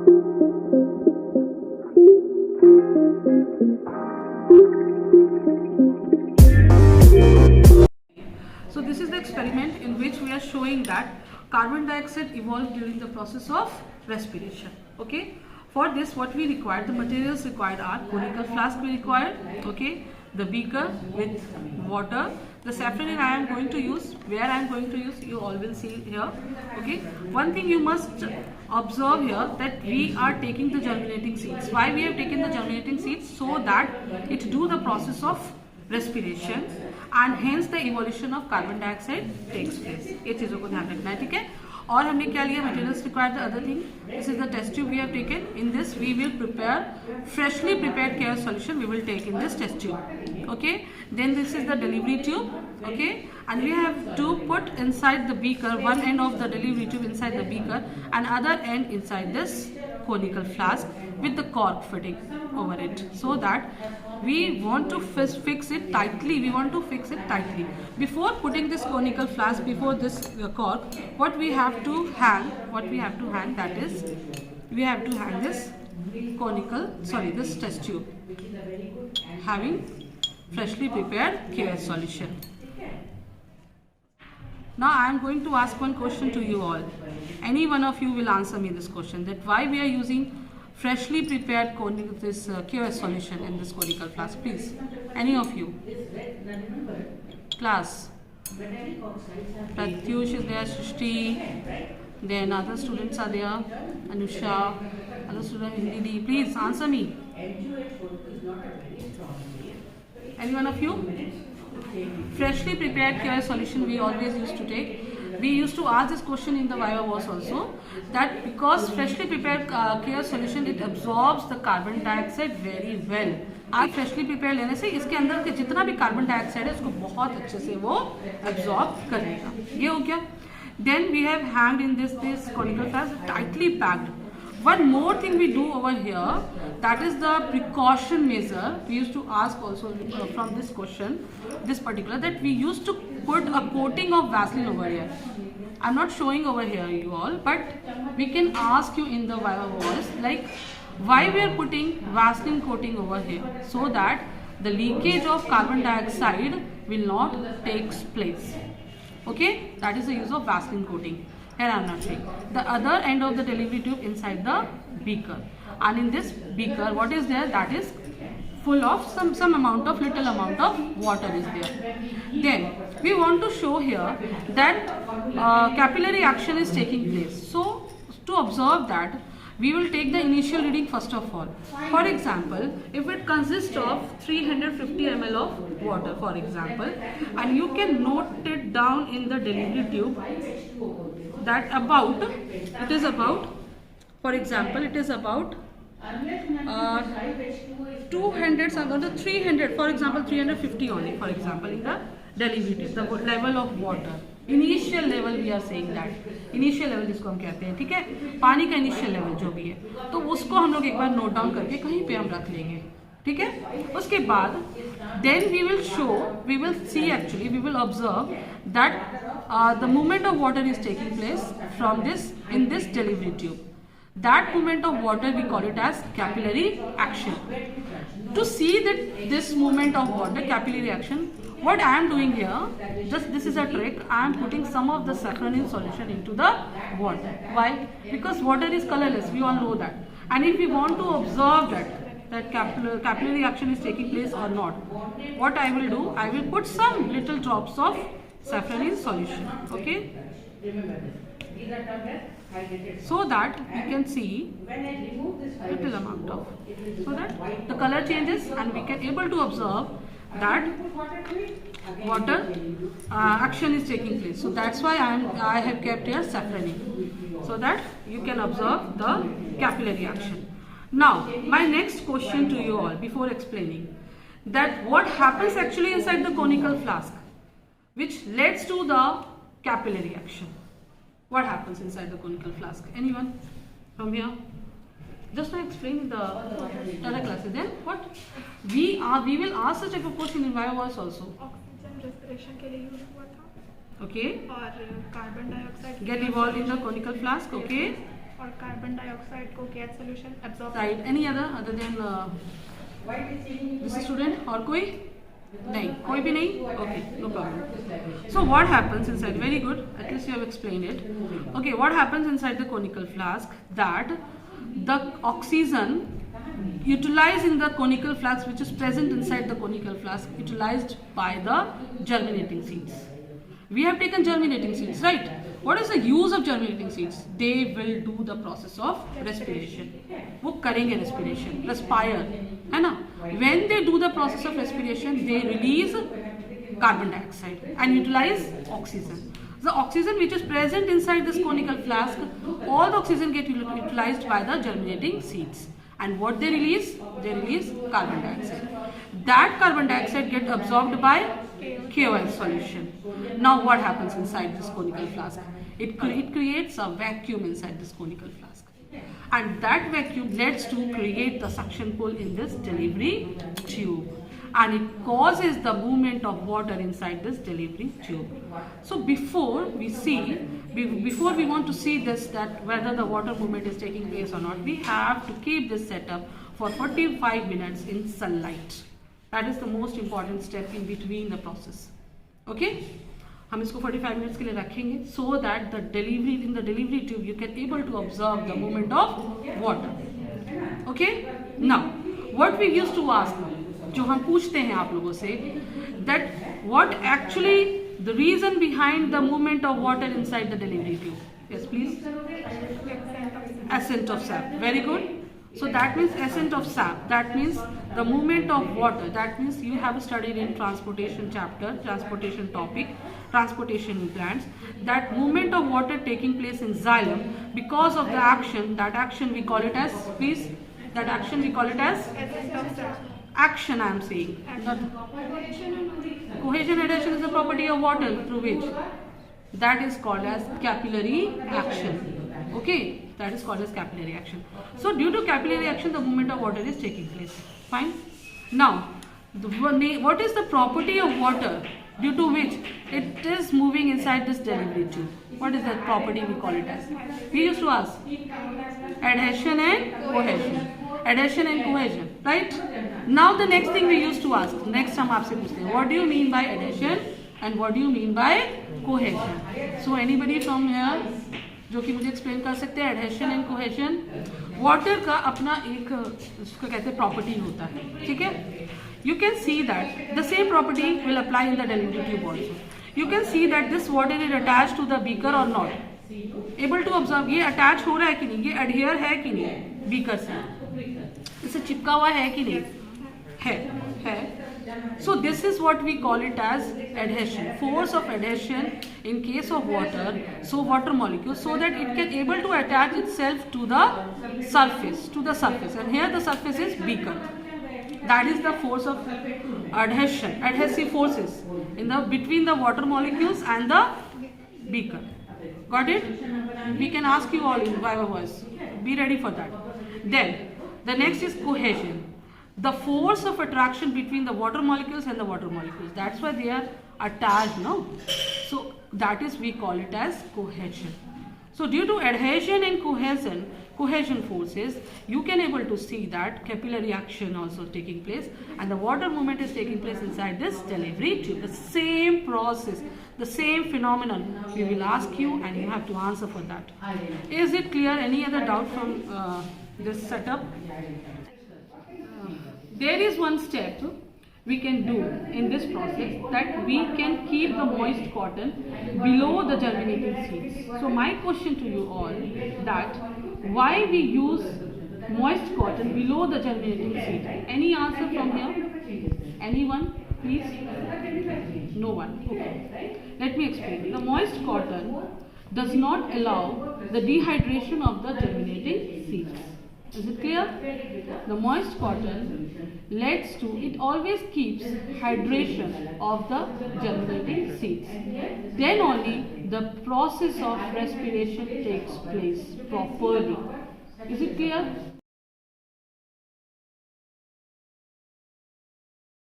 So this is the experiment in which we are showing that carbon dioxide evolved during the process of respiration. Okay. For this, what we require, the materials required are conical flask we require, okay, the beaker with water, the safranin I am going to use, where I am going to use, you all will see here, okay. One thing you must observe here, that we are taking the germinating seeds. Why we have taken the germinating seeds? So that it do the process of respiration and hence the evolution of carbon dioxide takes place. ये चीज़ों को ध्यान रखना है, ठीक है. और हमने क्या लिया, materials required, the other thing, this is the test tube we have taken. In this we will prepare freshly prepared KOH solution, we will take in this test tube, okay. Then this is the delivery tube, okay, and we have to put inside the beaker, one end of the delivery tube inside the beaker and other end inside this conical flask with the cork fitting over it, so that we want to fix it tightly. We want to fix it tightly. Before putting this conical flask, before this cork, what we have to hang, that is, we have to hang this this test tube having freshly prepared KOH solution. Now I am going to ask one question to you all. Any one of you will answer me this question, that why we are using freshly prepared KOH solution in this conical flask, please. Any of you? Class. Pratyush is there, Srishti, then other students are there, Anusha, other student Hindi. Please answer me. Any one of you? Freshly prepared KOH solution we always used to take. We used to ask this question in the Viva was also, that because freshly prepared KOH solution, it absorbs the carbon dioxide very well. आप freshly prepared लेने से इसके अंदर के जितना भी carbon dioxide है उसको बहुत अच्छे से वो absorb कर लेगा. ये हो गया. Then we have hanged in this conical flask tightly packed. One more thing we do over here, that is the precaution measure. We used to ask also from this question, this particular, that we used to put a coating of Vaseline over here. I'm not showing over here you all, but we can ask you in the Viva voice, like why we are putting Vaseline coating over here, so that the leakage of carbon dioxide will not take place. Okay, that is the use of Vaseline coating. Here I am not saying. The other end of the delivery tube inside the beaker, and in this beaker what is there, that is full of some amount of little amount of water is there. Then we want to show here that capillary action is taking place. So to observe that, we will take the initial reading first of all. For example, if it consists of 350 ml of water, for example, and you can note it down in the delivery tube, that it is about, for example, it is about 200, so I'm going to 300, for example 350 only, for example, in the delivery tube, the level of water, initial level we are saying that, initial level जिसको हम कहते हैं, ठीक है, पानी का initial level जो भी है, तो उसको हम लोग एक बार note down करके कहीं पे हम रख लेंगे, ठीक है. उसके बाद then we will see actually, we will observe that the movement of water is taking place from in this delivery tube. That movement of water we call it as capillary action. To see that this movement of water, capillary action, what I am doing here, just this is a trick, I am putting some of the safranin solution into the water. Why? Because water is colorless, we all know that. And if we want to observe that capillary action is taking place or not, what I will do, I will put some little drops of safranin solution, okay, so that you can see little amount of, so that the color changes and we can able to observe that water action is taking place. So that's why I have kept here safranin, so that you can observe the capillary action. Now my next question to you all, before explaining that what happens actually inside the conical flask which leads to the capillary action. What happens inside the conical flask? Anyone from here? Just to explain the other classes. Then what? We will ask such type of question in Viva voice also. Oxygen respiration के लिए use हुआ था. Okay. और carbon dioxide Get evolved in the conical flask. Okay. और carbon dioxide को KH solution absorb. Right. Any other than this student और कोई? नहीं, कोई भी नहीं? Okay, no problem. So what happens inside? Very good. At least you have explained it. Okay, what happens inside the conical flask? That the oxygen utilized in the conical flask, which is present inside the conical flask, utilized by the germinating seeds. We have taken germinating seeds, right? What is the use of germinating seeds? They will do the process of respiration. वो करेंगे respiration, respire, है ना? When they do the process of respiration, they release carbon dioxide and utilize oxygen. The oxygen which is present inside this conical flask, all the oxygen get utilized by the germinating seeds. And what they release? They release carbon dioxide. That carbon dioxide gets absorbed by KOH solution. Now what happens inside this conical flask? It creates a vacuum inside this conical flask. And that vacuum leads to create the suction pull in this delivery tube. And it causes the movement of water inside this delivery tube. So before we want to see this, that whether the water movement is taking place or not, we have to keep this setup for 45 minutes in sunlight. That is the most important step in between the process. Okay? हम इसको 45 minutes के लिए रखेंगे so that the delivery tube you can able to observe the movement of water. Okay? Now, what we used to ask, जो हम पूछते हैं आप लोगों से, that what actually the reason behind the movement of water inside the delivery tube? Yes, please. Ascent of sap. Very good. So that means ascent of sap. That means the movement of water. That means you have studied in transportation chapter, transportation topic, transportation in plants. That movement of water taking place in xylem because of the action. That action we call it as, please. That action we call it as action. I am saying. Cohesion adhesion is the property of water through which that is called as capillary action. Okay, that is called as capillary action. So due to capillary action, the movement of water is taking place. Fine. Now, what is the property of water due to which it is moving inside this delivery tube? What is that property we call it as? We used to ask adhesion and cohesion. Adhesion and cohesion, right? Now the next thing we used to ask. Next हम आपसे पूछते हैं. What do you mean by adhesion and what do you mean by cohesion? So anybody from here जो कि मुझे explain कर सकते हैं एडहेशन एंड कोहेशन? वाटर का अपना एक उसको कहते हैं प्रॉपर्टी होता है, ठीक है? You can see that the same property will apply in the delivery tube also. You can see that this water is attach to the beaker or not. Able to observe, ये attach हो रहा है कि नहीं, ये adhere है कि नहीं बीकर से, इसे चिपका हुआ है कि नहीं है. So this is what we call it as adhesion. Force of adhesion in case of water, so water molecule, so that it can able to attach itself to the surface, and here the surface is beaker. That is the force of adhesion, adhesive forces in the between the water molecules and the beaker. Got it? We can ask you all in Viva voice. Be ready for that. Then the next is cohesion. The force of attraction between the water molecules and the water molecules. That's why they are attached, no? So that is, we call it as cohesion. So due to adhesion and cohesion forces, you can able to see that capillary action also taking place and the water movement is taking place inside this delivery tube. The same process, the same phenomenon. We will ask you and you have to answer for that. Is it clear? Any other doubt from this setup? There is one step we can do in this process, that we can keep the moist cotton below the germinating seeds. So my question to you all, that why we use moist cotton below the germinating seed? Any answer from here? Anyone? Please? No one. Okay. Let me explain. The moist cotton does not allow the dehydration of the germinating seeds. Is it clear? The moist cotton leads to, it always keeps hydration of the germinating seeds. Then only the process of respiration takes place properly. Is it clear?